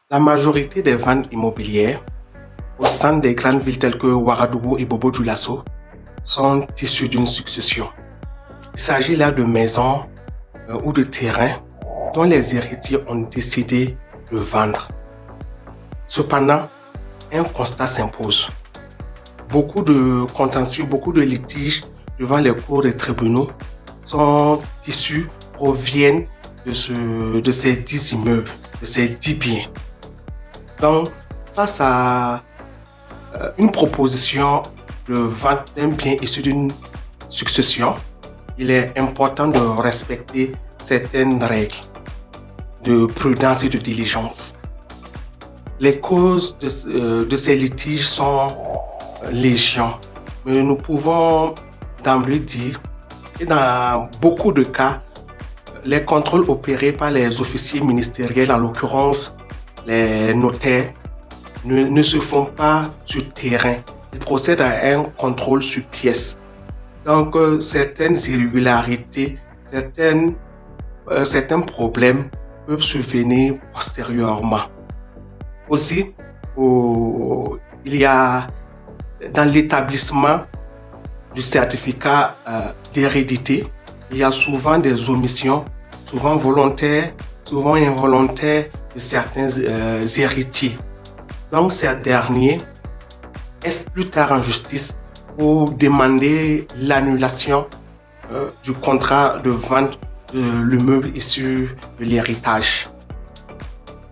La majorité des ventes immobilières au sein des grandes villes telles que Ouagadougou et Bobo-Dioulasso sont issues d'une succession. Il s'agit là de maisons ou de terrains dont les héritiers ont décidé de vendre. Cependant, un constat s'impose. Beaucoup de contentieux, beaucoup de litiges devant les cours des tribunaux sont issus, proviennent de ces 10 immeubles, de ces 10 biens. Donc, face à une proposition de vente d'un bien issu d'une succession, il est important de respecter certaines règles de prudence et de diligence. Les causes de ces litiges sont légion, mais nous pouvons d'emblée dire que dans beaucoup de cas, les contrôles opérés par les officiers ministériels, en l'occurrence les notaires, ne se font pas sur terrain. Ils procèdent à un contrôle sur pièce. Donc, certaines irrégularités, certains problèmes peuvent survenir postérieurement. Aussi, il y a dans l'établissement du certificat d'hérédité, il y a souvent des omissions, souvent volontaires, souvent involontaires de certains héritiers. Donc, ces derniers est plus tard en justice pour demander l'annulation du contrat de vente de l'immeuble issu de l'héritage.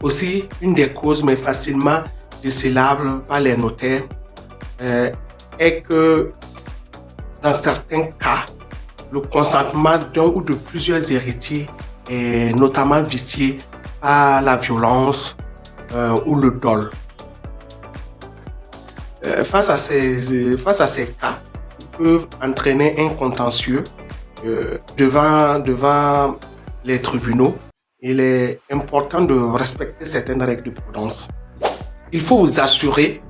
Aussi, une des causes, mais facilement décelable par les notaires, est que dans certains cas, le consentement d'un ou de plusieurs héritiers est notamment vicié par la violence ou le dol. Face à ces cas, ils peuvent entraîner un contentieux devant les tribunaux. Il est important de respecter certaines règles de prudence. Il faut vous assurer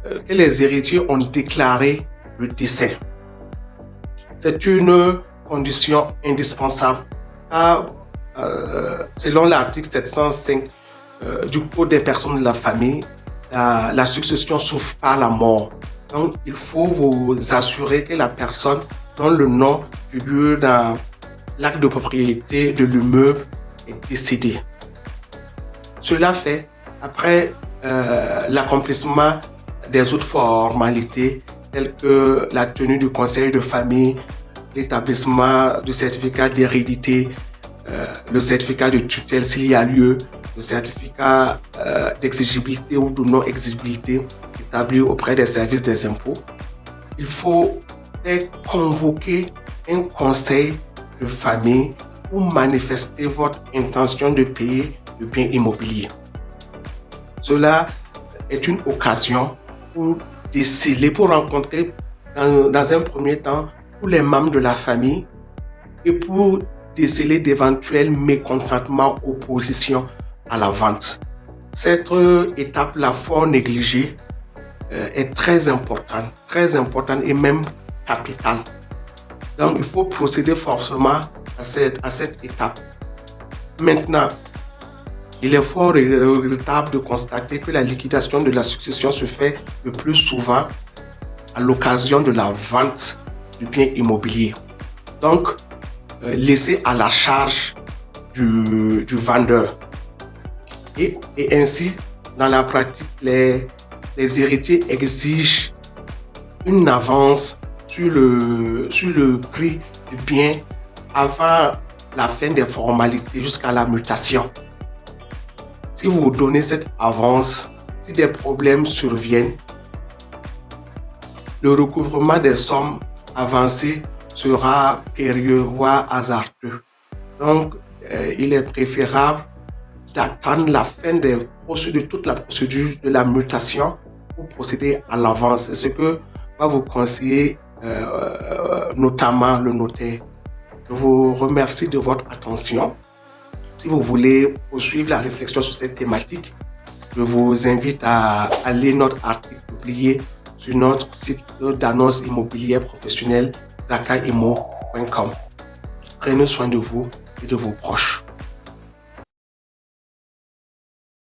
que les héritiers ont déclaré le décès. C'est une condition indispensable. Selon l'article 705 du Code des personnes de la famille, la succession s'ouvre par la mort. Donc, il faut vous assurer que la personne dont le nom figure dans l'acte de propriété de l'immeuble est décédée. Cela fait après l'accomplissement des autres formalités telles que la tenue du conseil de famille, l'établissement du certificat d'hérédité, le certificat de tutelle s'il y a lieu, le certificat d'exigibilité ou de non-exigibilité établi auprès des services des impôts. Il faut convoquer un conseil de famille pour manifester votre intention de payer le bien immobilier. Cela est une occasion pour déceler, pour rencontrer dans un premier temps tous les membres de la famille et pour déceler d'éventuels mécontentements, oppositions à la vente. Cette étape-là, fort négligée, est très importante et même capitale. Donc, il faut procéder forcément à cette étape. Maintenant, il est fort regrettable de constater que la liquidation de la succession se fait le plus souvent à l'occasion de la vente du bien immobilier. Donc, laissé à la charge du vendeur. Et ainsi, dans la pratique, les héritiers exigent une avance sur le prix du bien avant la fin des formalités jusqu'à la mutation. Si vous donnez cette avance, si des problèmes surviennent, le recouvrement des sommes avancées sera périlleux, voire hasardeux. Donc, il est préférable d'attendre la fin de toute la procédure de la mutation pour procéder à l'avance. C'est ce que va vous conseiller notamment le notaire. Je vous remercie de votre attention. Si vous voulez poursuivre la réflexion sur cette thématique, je vous invite à lire notre article publié sur notre site d'annonce immobilière professionnelle zakaimo.com. Prenez soin de vous et de vos proches.